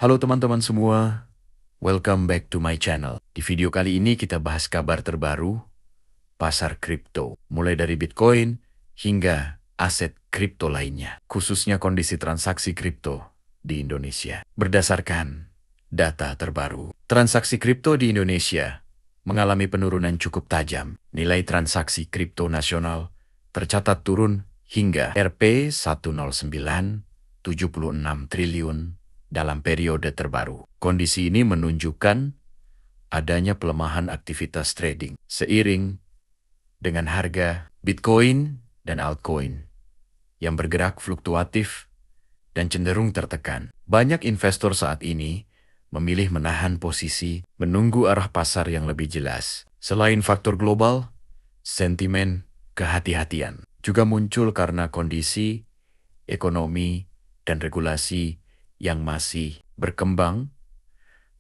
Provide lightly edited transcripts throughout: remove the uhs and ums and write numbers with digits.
Halo teman-teman semua, welcome back to my channel. Di video kali ini kita bahas kabar terbaru pasar kripto, mulai dari Bitcoin hingga aset kripto lainnya, khususnya kondisi transaksi kripto di Indonesia. Berdasarkan data terbaru, transaksi kripto di Indonesia mengalami penurunan cukup tajam. Nilai transaksi kripto nasional tercatat turun hingga Rp109,76 triliun dalam periode terbaru. Kondisi ini menunjukkan adanya pelemahan aktivitas trading seiring dengan harga Bitcoin dan altcoin yang bergerak fluktuatif dan cenderung tertekan. Banyak investor saat ini memilih menahan posisi, menunggu arah pasar yang lebih jelas. Selain faktor global, sentimen kehati-hatian juga muncul karena kondisi ekonomi dan regulasi yang masih berkembang.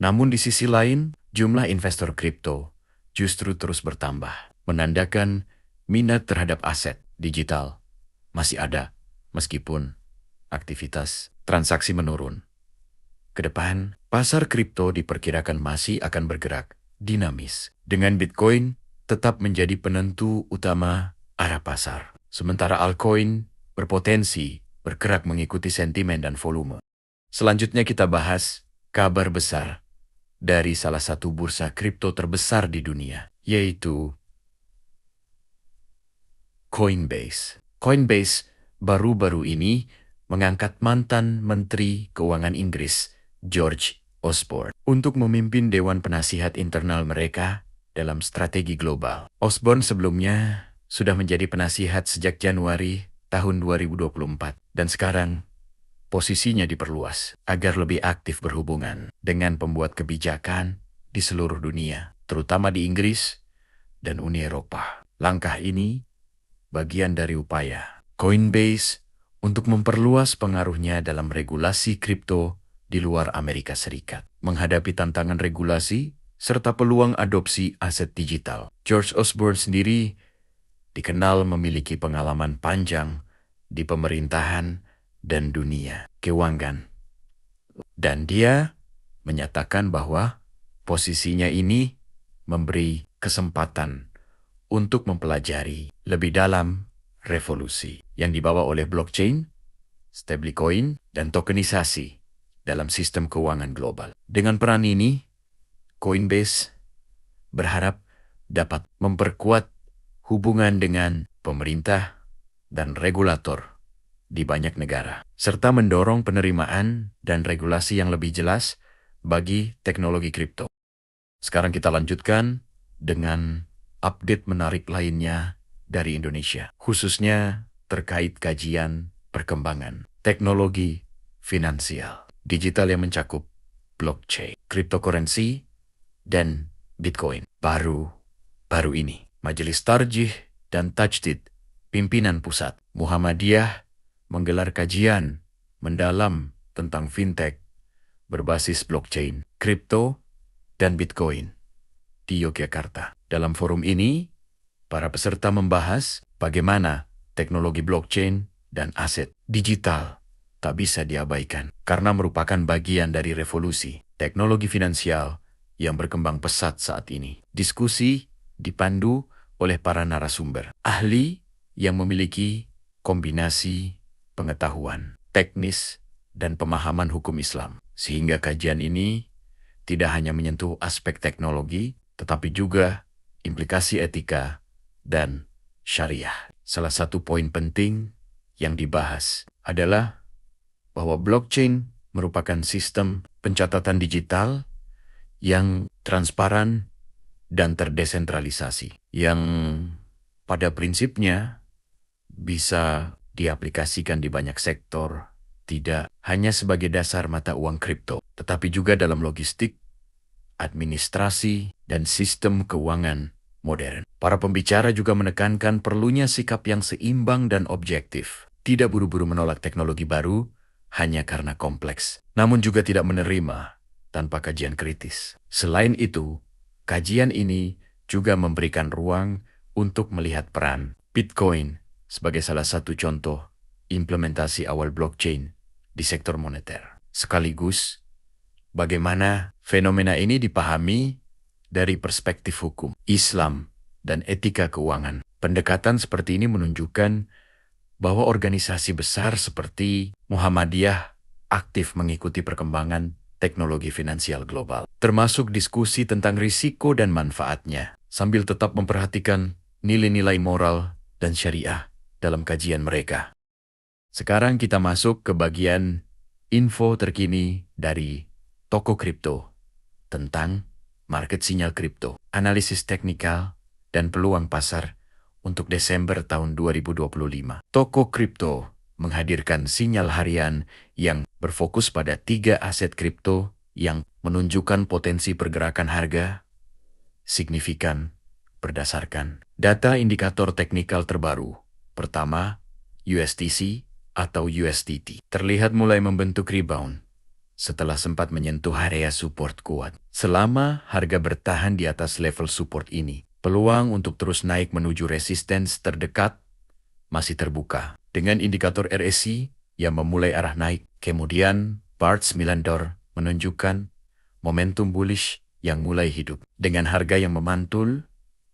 Namun di sisi lain, jumlah investor kripto justru terus bertambah, menandakan minat terhadap aset digital masih ada meskipun aktivitas transaksi menurun. Kedepan, pasar kripto diperkirakan masih akan bergerak dinamis, dengan Bitcoin tetap menjadi penentu utama arah pasar, sementara altcoin berpotensi bergerak mengikuti sentimen dan volume. Selanjutnya kita bahas kabar besar dari salah satu bursa kripto terbesar di dunia, yaitu Coinbase. Coinbase baru-baru ini mengangkat mantan Menteri Keuangan Inggris, George Osborne, untuk memimpin Dewan Penasihat Internal mereka dalam strategi global. Osborne sebelumnya sudah menjadi penasihat sejak Januari tahun 2024, dan sekarang posisinya diperluas agar lebih aktif berhubungan dengan pembuat kebijakan di seluruh dunia, terutama di Inggris dan Uni Eropa. Langkah ini bagian dari upaya Coinbase untuk memperluas pengaruhnya dalam regulasi kripto di luar Amerika Serikat, menghadapi tantangan regulasi serta peluang adopsi aset digital. George Osborne sendiri dikenal memiliki pengalaman panjang di pemerintahan dan dunia keuangan. Dan dia menyatakan bahwa posisinya ini memberi kesempatan untuk mempelajari lebih dalam revolusi yang dibawa oleh blockchain, stablecoin, dan tokenisasi dalam sistem keuangan global. Dengan peran ini, Coinbase berharap dapat memperkuat hubungan dengan pemerintah dan regulator di banyak negara, serta mendorong penerimaan dan regulasi yang lebih jelas bagi teknologi kripto. Sekarang kita lanjutkan dengan update menarik lainnya dari Indonesia, khususnya terkait kajian perkembangan teknologi finansial digital yang mencakup blockchain, cryptocurrency, dan Bitcoin. Baru ini, Majelis Tarjih dan Tajdid Pimpinan Pusat Muhammadiyah menggelar kajian mendalam tentang fintech berbasis blockchain, kripto, dan Bitcoin di Yogyakarta. Dalam forum ini, para peserta membahas bagaimana teknologi blockchain dan aset digital tak bisa diabaikan karena merupakan bagian dari revolusi teknologi finansial yang berkembang pesat saat ini. Diskusi dipandu oleh para narasumber, ahli yang memiliki kombinasi pengetahuan teknis dan pemahaman hukum Islam, sehingga kajian ini tidak hanya menyentuh aspek teknologi, tetapi juga implikasi etika dan syariah. Salah satu poin penting yang dibahas adalah bahwa blockchain merupakan sistem pencatatan digital yang transparan dan terdesentralisasi, yang pada prinsipnya bisa diaplikasikan di banyak sektor, tidak hanya sebagai dasar mata uang kripto, tetapi juga dalam logistik, administrasi, dan sistem keuangan modern. Para pembicara juga menekankan perlunya sikap yang seimbang dan objektif, tidak buru-buru menolak teknologi baru hanya karena kompleks, namun juga tidak menerima tanpa kajian kritis. Selain itu, kajian ini juga memberikan ruang untuk melihat peran Bitcoin sebagai salah satu contoh implementasi awal blockchain di sektor moneter, sekaligus Bagaimana fenomena ini dipahami dari perspektif hukum, Islam, dan etika keuangan. Pendekatan seperti ini menunjukkan bahwa organisasi besar seperti Muhammadiyah aktif mengikuti perkembangan teknologi finansial global, termasuk diskusi tentang risiko dan manfaatnya, sambil tetap memperhatikan nilai-nilai moral dan syariah dalam kajian mereka. Sekarang kita masuk ke bagian info terkini dari toko kripto tentang market sinyal kripto, analisis teknikal, dan peluang pasar untuk Desember tahun 2025. Toko kripto menghadirkan sinyal harian yang berfokus pada 3 aset kripto yang menunjukkan potensi pergerakan harga signifikan berdasarkan data indikator teknikal terbaru. Pertama, USDC atau USDT terlihat mulai membentuk rebound setelah sempat menyentuh area support kuat. Selama harga bertahan di atas level support ini, peluang untuk terus naik menuju resistance terdekat masih terbuka. Dengan indikator RSI yang memulai arah naik, kemudian BART9 menunjukkan momentum bullish yang mulai hidup dengan harga yang memantul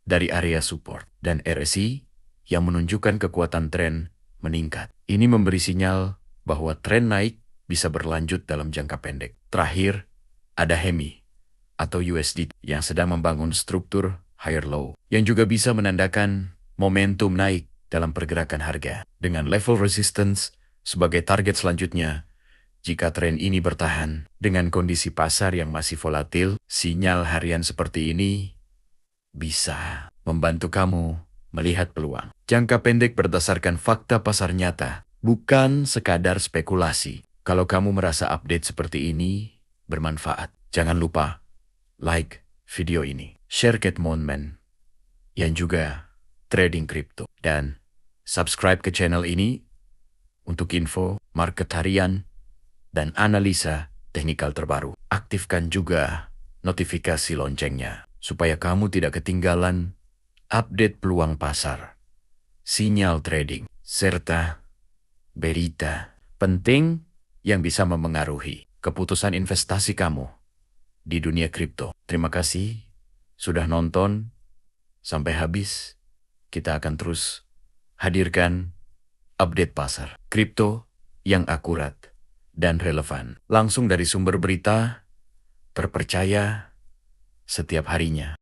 dari area support dan RSI yang menunjukkan kekuatan tren meningkat. Ini memberi sinyal bahwa tren naik bisa berlanjut dalam jangka pendek. Terakhir, ada HEMI atau USD yang sedang membangun struktur higher low yang juga bisa menandakan momentum naik dalam pergerakan harga dengan level resistance sebagai target selanjutnya. Jika tren ini bertahan dengan kondisi pasar yang masih volatil, sinyal harian seperti ini bisa membantu kamu melihat peluang jangka pendek berdasarkan fakta pasar nyata, bukan sekadar spekulasi. Kalau kamu merasa update seperti ini bermanfaat, jangan lupa like video ini, share ke teman-teman yang juga trading kripto, dan subscribe ke channel ini untuk info market harian dan analisa teknikal terbaru. Aktifkan juga notifikasi loncengnya supaya kamu tidak ketinggalan update peluang pasar, sinyal trading, serta berita penting yang bisa memengaruhi keputusan investasi kamu di dunia kripto. Terima kasih sudah nonton sampai habis. Kita akan terus hadirkan update pasar kripto yang akurat dan relevan langsung dari sumber berita terpercaya setiap harinya.